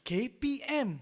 KPM.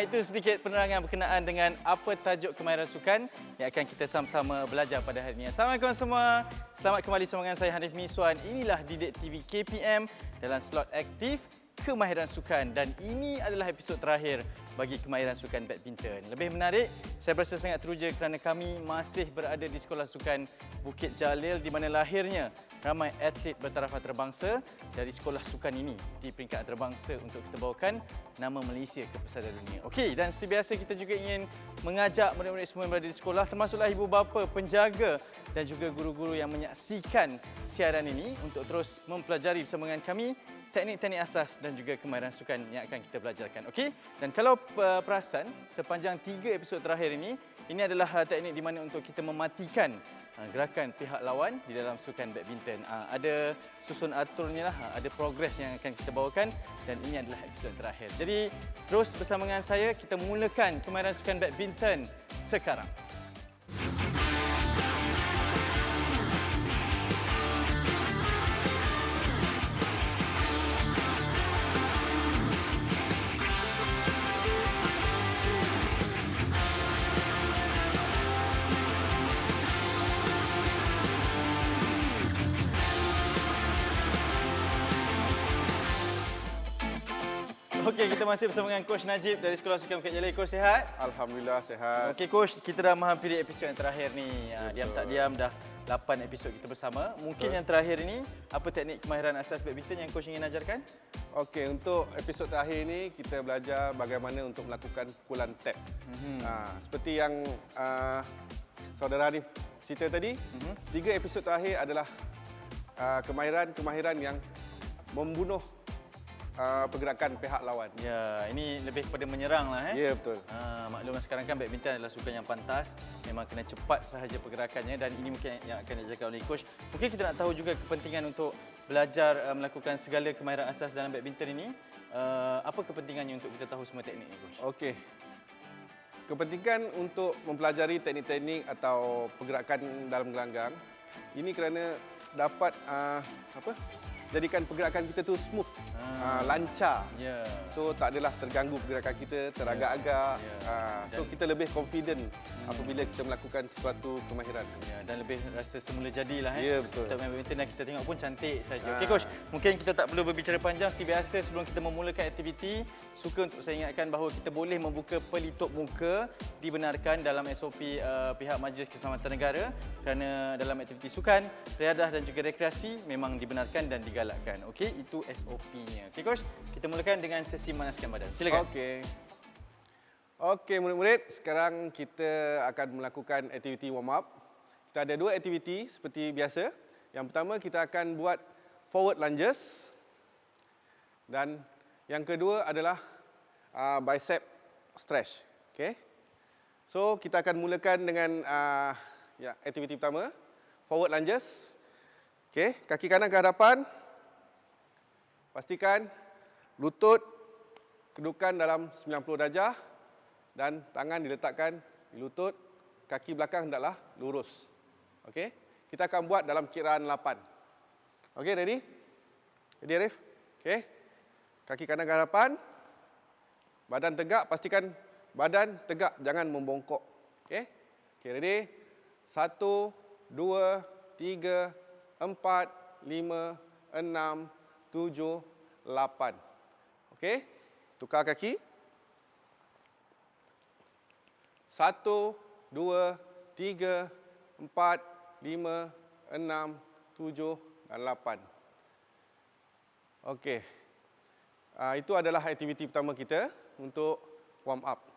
Itu sedikit penerangan berkenaan dengan apa tajuk kemahiran sukan yang akan kita sama-sama belajar pada hari ini. Assalamualaikum semua. Selamat kembali bersama dengan saya Hanif Miswan. Inilah Didik TV KPM dalam slot aktif kemahiran sukan dan ini adalah episod terakhir bagi kemahiran sukan badminton. Lebih menarik, saya berasa sangat teruja kerana kami masih berada di Sekolah Sukan Bukit Jalil di mana lahirnya ramai atlet bertaraf antarabangsa dari sekolah sukan ini di peringkat antarabangsa untuk kita bawakan nama Malaysia ke pesada dunia. Okey, dan seperti biasa kita juga ingin mengajak murid-murid semua yang berada di sekolah termasuklah ibu bapa, penjaga dan juga guru-guru yang menyaksikan siaran ini untuk terus mempelajari bersama dengan kami teknik-teknik asas dan juga kemahiran sukan yang akan kita belajarkan. Okey? Dan kalau perasan, sepanjang 3 episod terakhir ini adalah teknik di mana untuk kita mematikan gerakan pihak lawan di dalam sukan badminton. Ada susun aturnya lah, ada progres yang akan kita bawakan dan ini adalah episod terakhir. Jadi, terus bersama dengan saya, kita mulakan kemahiran sukan badminton sekarang. Okey, kita masih bersama dengan Coach Najib dari Sekolah Sukan Bukit Jalil. Coach sihat? Alhamdulillah sihat. Okey Coach, kita dah menghampiri episod yang terakhir ni. Diam tak diam dah 8 episod kita bersama. Mungkin yang terakhir ini, apa teknik kemahiran asas badminton yang Coach ingin ajarkan? Okey, untuk episod terakhir ini kita belajar bagaimana untuk melakukan pukulan tap. Seperti yang saudara Hanif cerita tadi, 3 episod terakhir adalah kemahiran yang membunuh pergerakan pihak lawan. Ya, ini lebih kepada menyerang lah. Ya, betul. Maklum sekarang kan badminton adalah sukan yang pantas. Memang kena cepat sahaja pergerakannya dan ini mungkin yang akan diajarkan oleh Coach. Mungkin kita nak tahu juga kepentingan untuk belajar melakukan segala kemahiran asas dalam badminton ini. Apa kepentingannya untuk kita tahu semua teknik ni, Coach? Okey. Kepentingan untuk mempelajari teknik-teknik atau pergerakan dalam gelanggang ini kerana dapat jadikan pergerakan kita tu smooth, lancar. Ya. So tak adalah terganggu pergerakan kita, teragak-agak. So kita lebih confident apabila kita melakukan sesuatu kemahiran. Ya, dan lebih rasa semula jadilah. Ya, betul. Kita main badminton dan kita tengok pun cantik saja. Okey Coach, mungkin kita tak perlu berbicara panjang. Seperti biasa sebelum kita memulakan aktiviti, suka untuk saya ingatkan bahawa kita boleh membuka pelitup muka dibenarkan dalam SOP pihak Majlis Keselamatan Negara kerana dalam aktiviti sukan, riadah dan juga rekreasi memang dibenarkan dan digalakkan. Okey, itu SOP-nya. Okey Coach, kita mulakan dengan sesi memanaskan badan. Silakan. Okey murid-murid, sekarang kita akan melakukan aktiviti warm up. Kita ada 2 aktiviti seperti biasa. Yang pertama kita akan buat forward lunges dan yang kedua adalah bicep stretch. Okey. So kita akan mulakan dengan aktiviti pertama, forward lunges. Okey, kaki kanan ke hadapan. Pastikan lutut kedudukan dalam 90 darjah dan tangan diletakkan di lutut, kaki belakang hendaklah lurus. Okey, kita akan buat dalam kiraan 8. Okey, ready? Ready Arif? Okey. Kaki kanan ke hadapan. Badan tegak, pastikan badan tegak, jangan membongkok. Okey? Okey, ready? 1 2 3 4 5 6 7 8. Okey? Tukar kaki. 1 2 3 4 5 6 7 dan 8. Okey. Itu adalah aktiviti pertama kita untuk warm up.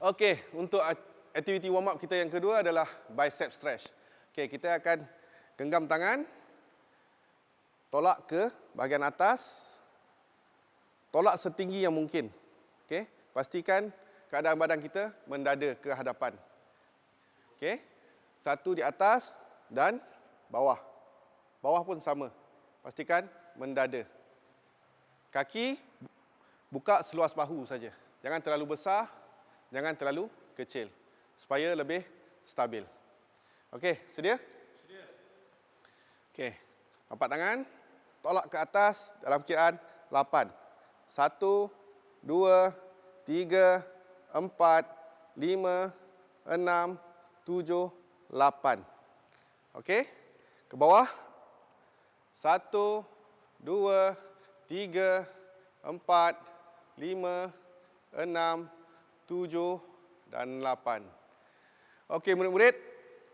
Okey, untuk aktiviti warm up kita yang kedua adalah bicep stretch. Okey, kita akan genggam tangan, tolak ke bahagian atas, tolak setinggi yang mungkin. Okey, pastikan keadaan badan kita mendada ke hadapan. Okey, satu di atas dan bawah. Bawah pun sama. Pastikan mendada. Kaki buka seluas bahu saja. Jangan terlalu besar, jangan terlalu kecil. Supaya lebih stabil. Okey, sedia? Sedia. Okey, angkat tangan, tolak ke atas dalam kiraan 8. 1, 2, 3, 4, 5, 6, 7, 8. Okey, ke bawah. 1, 2, 3, 4, 5, 6, 7 dan 8. Okey murid-murid,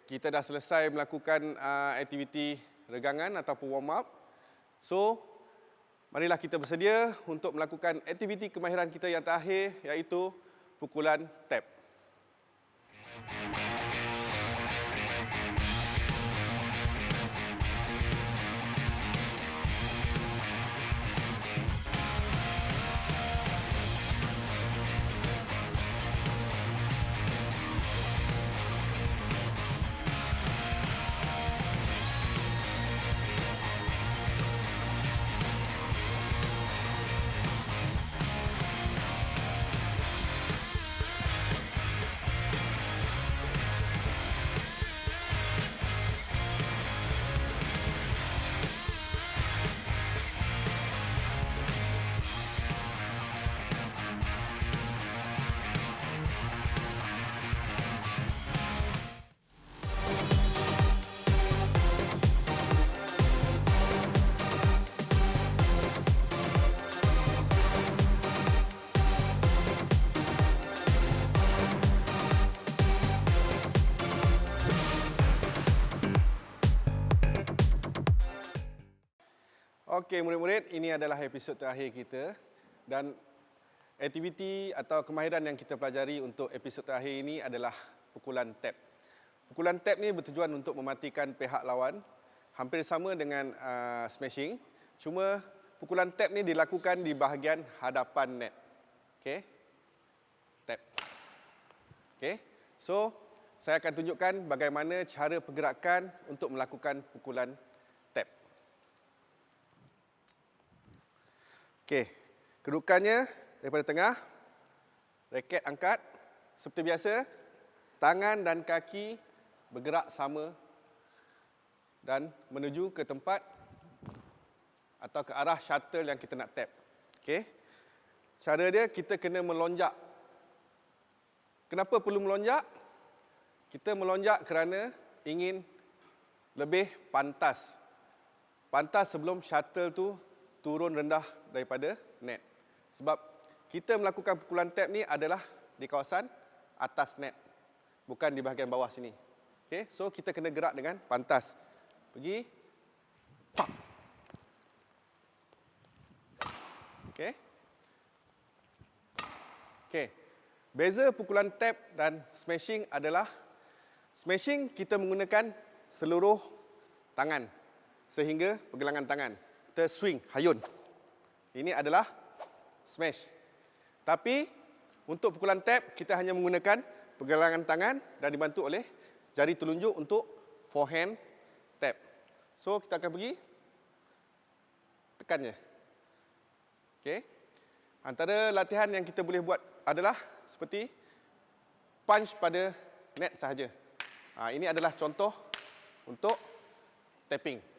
kita dah selesai melakukan aktiviti regangan ataupun warm up. So, marilah kita bersedia untuk melakukan aktiviti kemahiran kita yang terakhir, iaitu pukulan tap. Okey murid-murid, ini adalah episod terakhir kita dan aktiviti atau kemahiran yang kita pelajari untuk episod terakhir ini adalah pukulan tap. Pukulan tap ni bertujuan untuk mematikan pihak lawan, hampir sama dengan smashing, cuma pukulan tap ni dilakukan di bahagian hadapan net. Okey. Tap. Okey. So, saya akan tunjukkan bagaimana cara pergerakan untuk melakukan pukulan tap. Okey, kedudukannya daripada tengah, raket angkat. Seperti biasa, tangan dan kaki bergerak sama dan menuju ke tempat atau ke arah shuttle yang kita nak tap. Okey, cara dia kita kena melonjak. Kenapa perlu melonjak? Kita melonjak kerana ingin lebih pantas. Pantas sebelum shuttle tu turun rendah daripada net. Sebab kita melakukan pukulan tap ni adalah di kawasan atas net, bukan di bahagian bawah sini. Okey, so kita kena gerak dengan pantas. Pergi. Pam. Okey. Okey. Beza pukulan tap dan smashing adalah smashing kita menggunakan seluruh tangan sehingga pergelangan tangan. Kita swing, hayun. Ini adalah smash. Tapi untuk pukulan tap kita hanya menggunakan pergelangan tangan dan dibantu oleh jari telunjuk untuk forehand tap. So kita akan pergi tekannya. Okey. Antara latihan yang kita boleh buat adalah seperti punch pada net sahaja. Ini adalah contoh untuk tapping.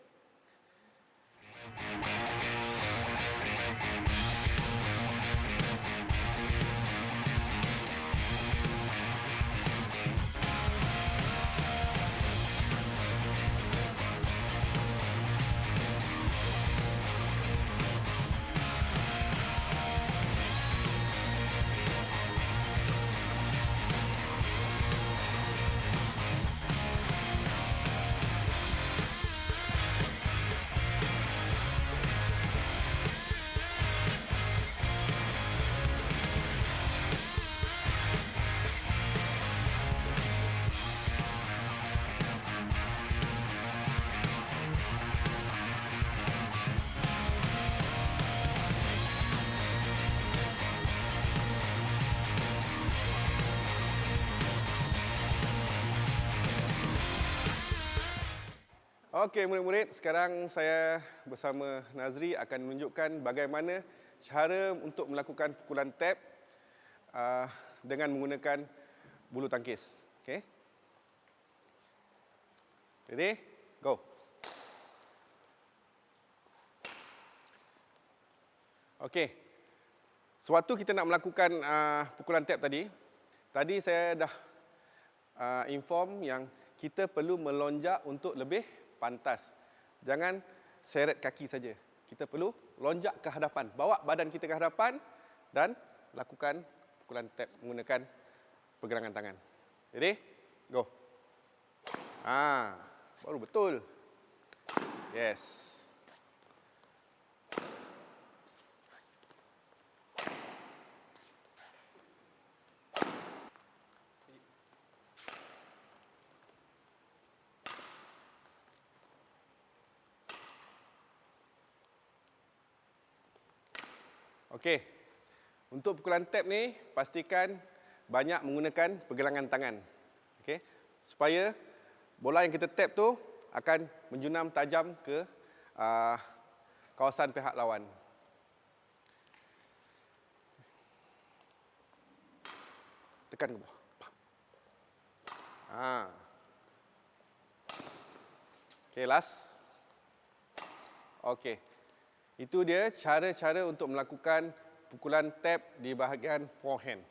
Okey, murid-murid, sekarang saya bersama Nazri akan menunjukkan bagaimana cara untuk melakukan pukulan tap dengan menggunakan bulu tangkis. Okey. Ready? Go. Okey. Sewaktu kita nak melakukan pukulan tap tadi saya dah inform yang kita perlu melonjak untuk lebih pantas. Jangan seret kaki saja. Kita perlu lonjak ke hadapan. Bawa badan kita ke hadapan dan lakukan pukulan tap menggunakan pergelangan tangan. Ready? Go. Baru betul. Yes. Okey. Untuk pukulan tap ni, pastikan banyak menggunakan pergelangan tangan. Okey. Supaya bola yang kita tap tu akan menjunam tajam ke kawasan pihak lawan. Tekan ke bawah. Okey, last. Okey. Itu dia cara-cara untuk melakukan pukulan tap di bahagian forehand.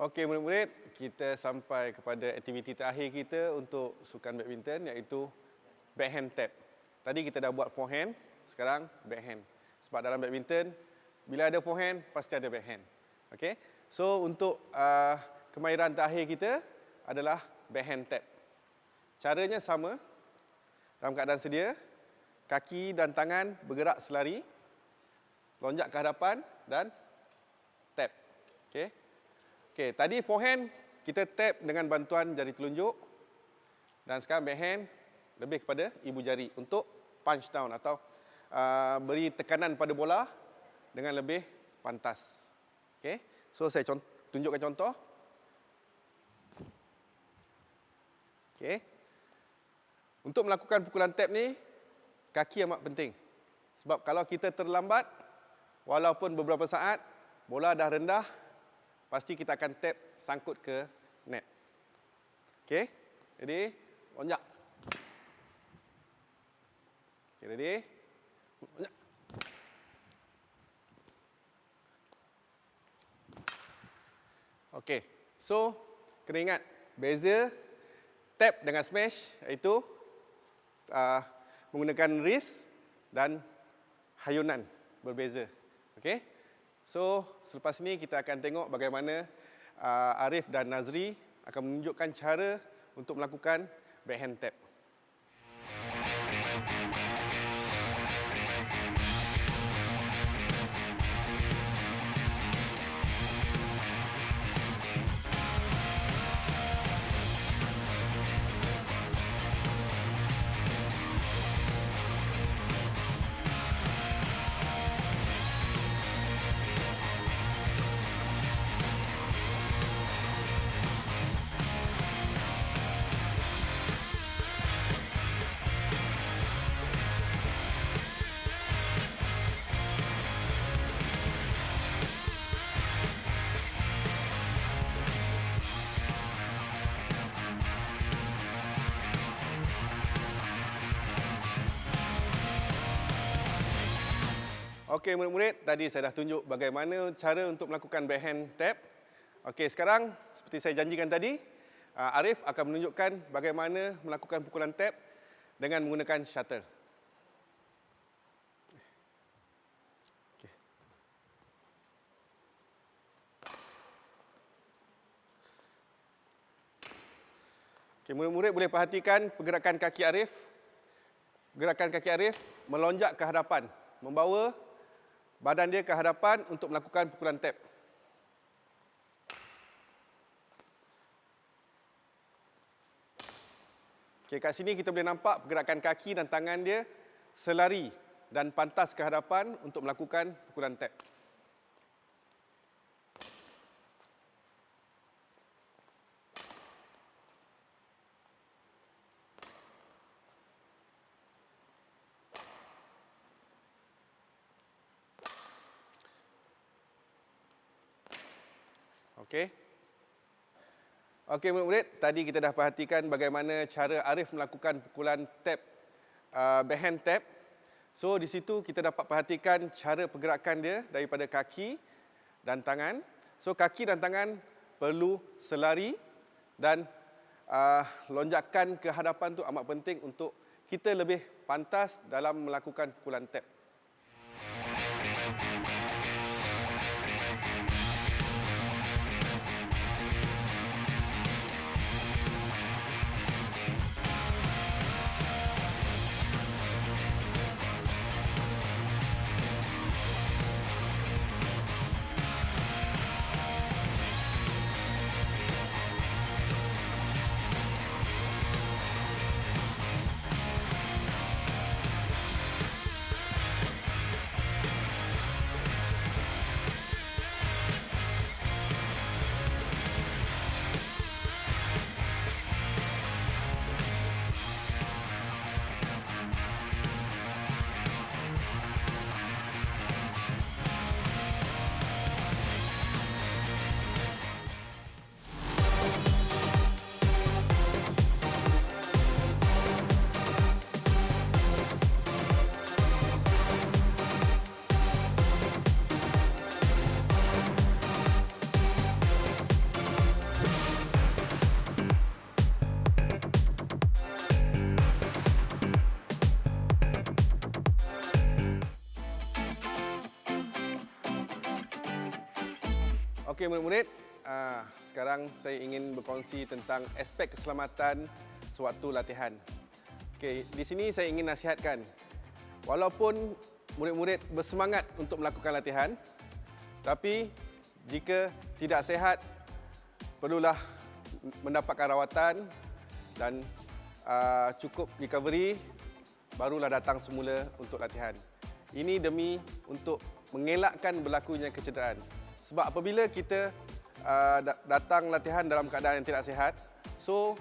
Okey murid-murid, kita sampai kepada aktiviti terakhir kita untuk sukan badminton iaitu backhand tap. Tadi kita dah buat forehand, sekarang backhand. Sebab dalam badminton, bila ada forehand, pasti ada backhand. Okey. So untuk kemahiran terakhir kita adalah backhand tap. Caranya sama, dalam keadaan sedia, kaki dan tangan bergerak selari, lonjak ke hadapan dan tap. Okey. Okey, tadi forehand kita tap dengan bantuan jari telunjuk dan sekarang backhand lebih kepada ibu jari untuk punch down atau beri tekanan pada bola dengan lebih pantas. Okey. So saya tunjukkan contoh. Okey. Untuk melakukan pukulan tap ni kaki amat penting. Sebab kalau kita terlambat walaupun beberapa saat bola dah rendah, pasti kita akan tap sangkut ke net. Okey. Ready? Lonjak. Okey, ready? Lonjak. Okey. So, kena ingat beza tap dengan smash iaitu menggunakan wrist dan hayunan berbeza. Okey. So, selepas ini kita akan tengok bagaimana Arif dan Nazri akan menunjukkan cara untuk melakukan backhand tap. Okey, murid-murid, tadi saya dah tunjuk bagaimana cara untuk melakukan backhand tap. Okey, sekarang seperti saya janjikan tadi, Arif akan menunjukkan bagaimana melakukan pukulan tap dengan menggunakan shuttle. Okey, murid-murid boleh perhatikan pergerakan kaki Arif. Gerakan kaki Arif melonjak ke hadapan, membawa badan dia ke hadapan untuk melakukan pukulan tap. Okey, kat sini kita boleh nampak pergerakan kaki dan tangan dia selari dan pantas ke hadapan untuk melakukan pukulan tap. Okey. Okey, murid-murid, tadi kita dah perhatikan bagaimana cara Arif melakukan pukulan tap, backhand tap. So, di situ kita dapat perhatikan cara pergerakan dia daripada kaki dan tangan. So, kaki dan tangan perlu selari dan lonjakan ke hadapan tu amat penting untuk kita lebih pantas dalam melakukan pukulan tap. Okey, murid-murid, sekarang saya ingin berkongsi tentang aspek keselamatan sewaktu latihan. Okey, di sini saya ingin nasihatkan, walaupun murid-murid bersemangat untuk melakukan latihan, tapi jika tidak sihat, perlulah mendapatkan rawatan dan cukup recovery, barulah datang semula untuk latihan. Ini demi untuk mengelakkan berlakunya kecederaan. Sebab apabila kita datang latihan dalam keadaan yang tidak sihat, so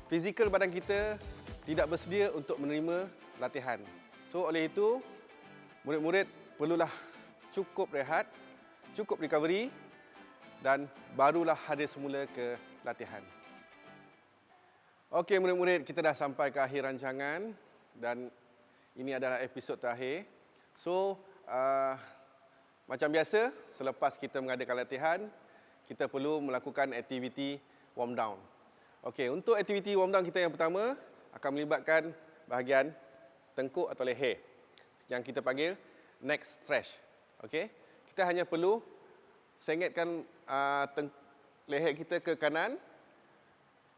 fizikal badan kita tidak bersedia untuk menerima latihan. So oleh itu, murid-murid perlulah cukup rehat, cukup recovery dan barulah hadir semula ke latihan. Okey, murid-murid, kita dah sampai ke akhir rancangan dan ini adalah episod terakhir. So, macam biasa, selepas kita mengadakan latihan, kita perlu melakukan aktiviti warm down. Okey, untuk aktiviti warm down kita yang pertama akan melibatkan bahagian tengkuk atau leher yang kita panggil neck stretch. Okey, kita hanya perlu sengitkan leher kita ke kanan,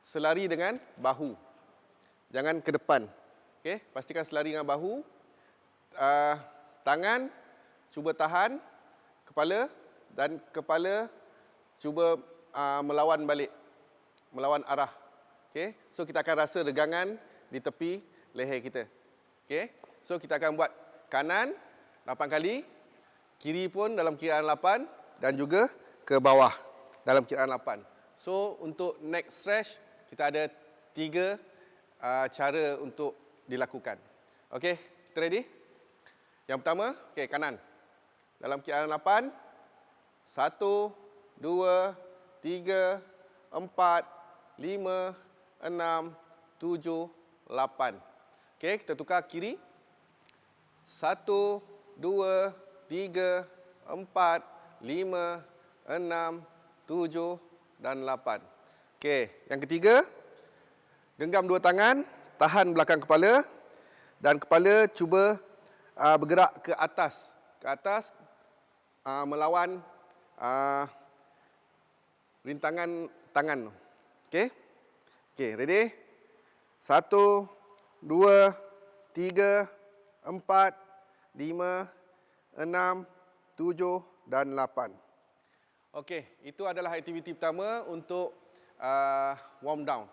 selari dengan bahu. Jangan ke depan. Okey, pastikan selari dengan bahu. Tangan cuba tahan kepala dan kepala cuba melawan balik, melawan arah. Okey, so kita akan rasa regangan di tepi leher kita. Okey, so kita akan buat kanan 8 kali, kiri pun dalam kiraan 8 dan juga ke bawah dalam kiraan 8. So untuk neck stretch kita ada 3 cara untuk dilakukan. Okey, kita ready? Yang pertama, okey, kanan. Dalam kiraan 8, 1, 2, 3, 4, 5, 6, 7, 8. Okey, kita tukar kiri. 1, 2, 3, 4, 5, 6, 7 dan 8. Okey, yang ketiga, genggam dua tangan, tahan belakang kepala dan kepala cuba bergerak ke atas. Melawan rintangan tangan. Okey? Okey, ready? 1, 2, 3, 4, 5, 6, 7 dan 8. Okey, itu adalah aktiviti pertama untuk warm down.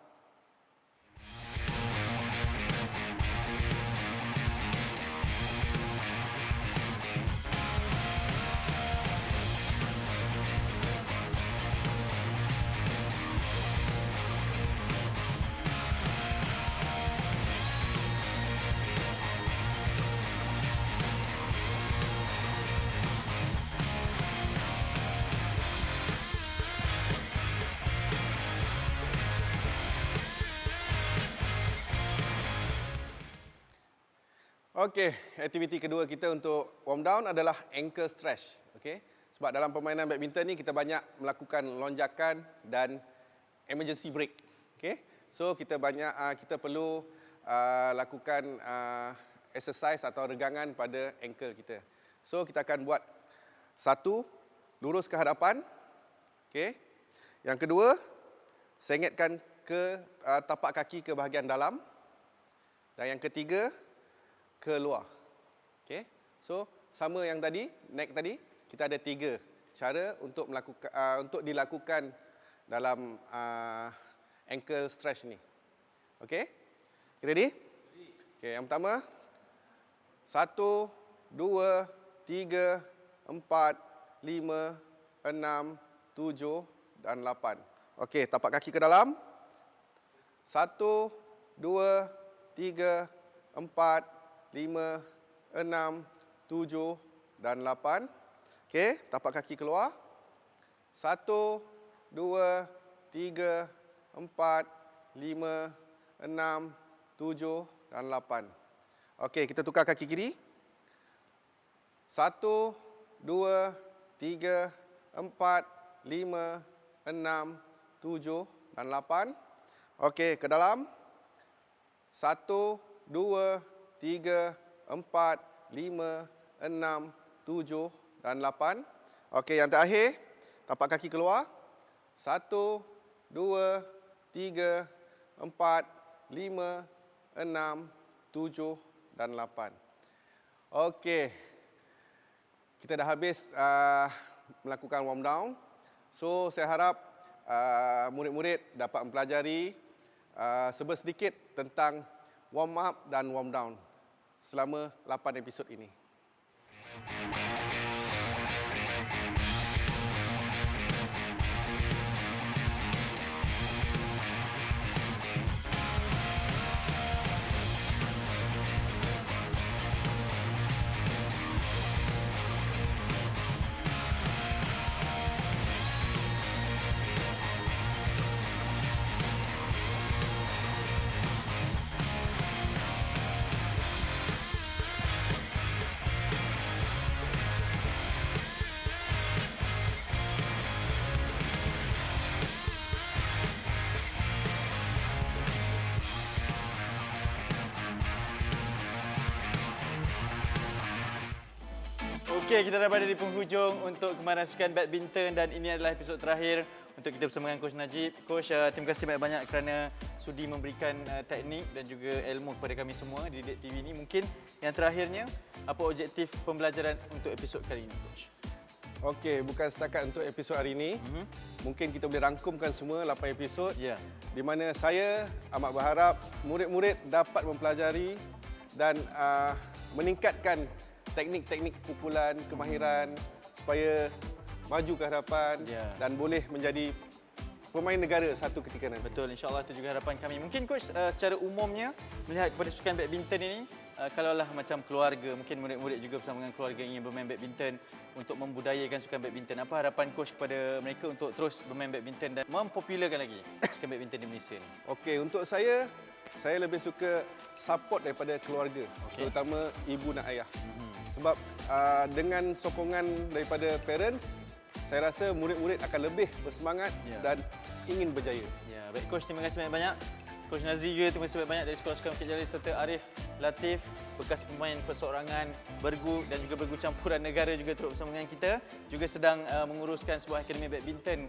Okey, aktiviti kedua kita untuk warm down adalah ankle stretch. Okey, sebab dalam permainan badminton ni kita banyak melakukan lonjakan dan emergency break. Okey, so kita perlu lakukan exercise atau regangan pada ankle kita. So kita akan buat satu, lurus ke hadapan. Okey, yang kedua, sengetkan ke tapak kaki ke bahagian dalam. Dan yang ketiga, ke luar. Okey. So sama yang tadi, neck tadi, kita ada 3 cara untuk dilakukan dalam ankle stretch ni. Okey? Ready? Okey, yang pertama 1, 2, 3, 4, 5, 6, 7 dan 8. Okey, tapak kaki ke dalam. 1, 2, 3, 4, 5, 6, 7 dan 8. Okey, tapak kaki keluar. 1, 2, 3, 4, 5, 6, 7 dan 8. Okey, kita tukar kaki kiri. 1, 2, 3, 4, 5, 6, 7 dan 8. Okey, ke dalam. 1, 2, 3, 4, 5, 6, 7 dan 8. Okey, yang terakhir, tapak kaki keluar. 1, 2, 3, 4, 5, 6, 7 dan 8. Okey, kita dah habis melakukan warm down. So, saya harap murid-murid dapat mempelajari sedikit tentang warm up dan warm down selama 8 episod ini. Okey, kita dah berada di penghujung untuk Kemahiran Sukan Badminton dan ini adalah episod terakhir untuk kita bersama dengan Coach Najib. Coach, terima kasih banyak-banyak kerana sudi memberikan teknik dan juga ilmu kepada kami semua di Didik TV ini. Mungkin yang terakhirnya, apa objektif pembelajaran untuk episod kali ini, Coach? Okey, bukan setakat untuk episod hari ini. Mungkin kita boleh rangkumkan semua 8 episod. Ya. Di mana saya amat berharap murid-murid dapat mempelajari dan meningkatkan teknik-teknik pukulan, kemahiran supaya maju ke hadapan dan boleh menjadi pemain negara satu ketika nanti. Betul, insya-Allah itu juga harapan kami. Mungkin Coach, secara umumnya melihat kepada sukan badminton ini, kalaulah macam keluarga, mungkin murid-murid juga bersama dengan keluarga ingin bermain badminton untuk membudayakan sukan badminton. Apa harapan Coach kepada mereka untuk terus bermain badminton dan mempopularkan lagi sukan badminton di Malaysia ni? Okey, untuk saya lebih suka support daripada keluarga, terutama ibu dan ayah. Sebab dengan sokongan daripada parents, saya rasa murid-murid akan lebih bersemangat dan ingin berjaya. Ya, baik Coach, terima kasih banyak-banyak. Coach Nazri juga terima kasih banyak dari Sekolah-Sekolah Bukit Jalil serta Arif Latif, bekas pemain perseorangan, bergu dan juga bergu campuran negara juga turut bersama dengan kita. Juga sedang menguruskan sebuah akademi badminton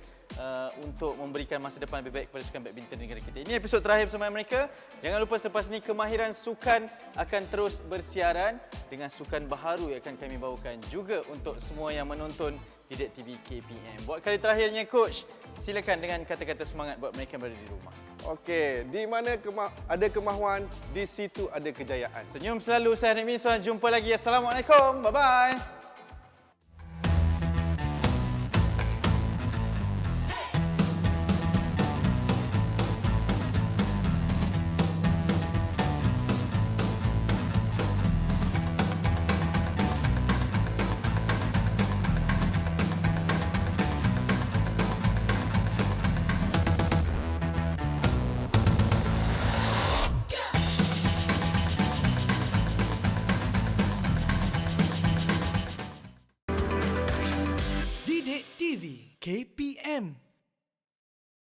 untuk memberikan masa depan lebih baik kepada sukan badminton negara kita. Ini episod terakhir bersama mereka. Jangan lupa selepas ini Kemahiran Sukan akan terus bersiaran dengan sukan baharu yang akan kami bawakan juga untuk semua yang menonton di DET TV KPM. Buat kali terakhirnya Coach, silakan dengan kata-kata semangat buat mereka yang berada di rumah. Okey, di mana ada kemahuan, di situ ada kejayaan. Senyum selalu, saya Hanif Miswan. Jumpa lagi. Assalamualaikum. Bye-bye. Didik TV KPM